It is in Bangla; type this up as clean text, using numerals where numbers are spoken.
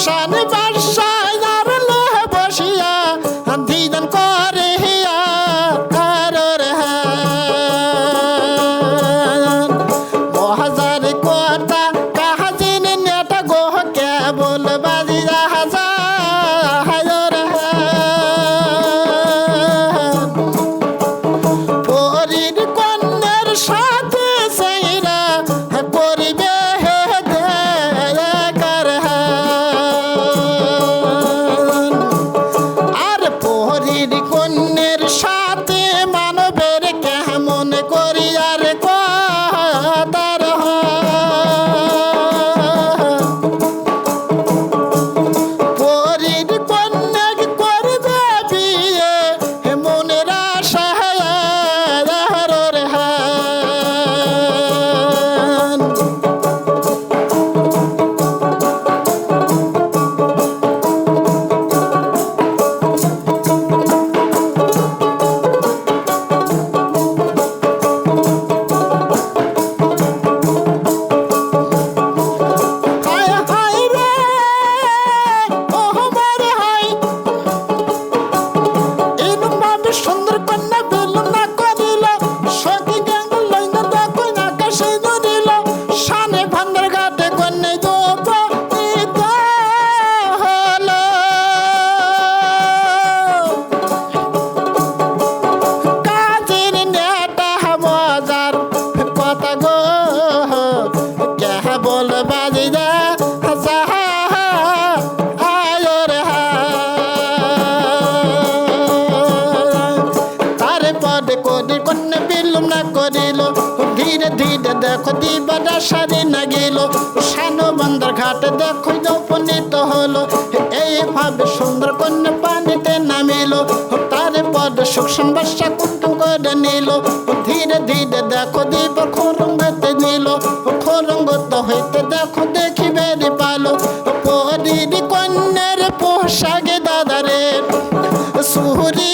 শান বাদশাহ আর লোহে বসিয়া দিদান করে হিয়া আর মহাজার কথা কাহাজিন নেটা গোহ কেবল বাজি রাজা পরীর কন্যার সাথে সেইরা করিবে আর পরীর কন্যার সাথে মানবের কেমন করিয়ার কথার পরীর কন্যা করবে বিয়ে মনের আশা সুন্দর কন্যা বেলুন না করিল সখী গেল লইন দেখুন আকাশে ধরিল শানে ভান্ডার ঘাটে কন্যা যৌবনিত হলো কাজের নেটা মজার কথা গো কেবল বাজি যা কন্যা বিলুম না করিল ধীরে ধীরে দেখো দিবারা সারি না গেল শানো বন্দর ঘাটে দেখো উপনীত হলো এইভাবে সুন্দর কন্যা পানিতে নামিল তারপর সুখ সংবাসা কুটুম করে নিল ধীরে ধীরে দেখো দিব খোরঙ্গতে নিল খোরঙ্গত হইতে দেখো দেখিবে পালো পরীর কন্যার পোশাকে দাদারে সুরি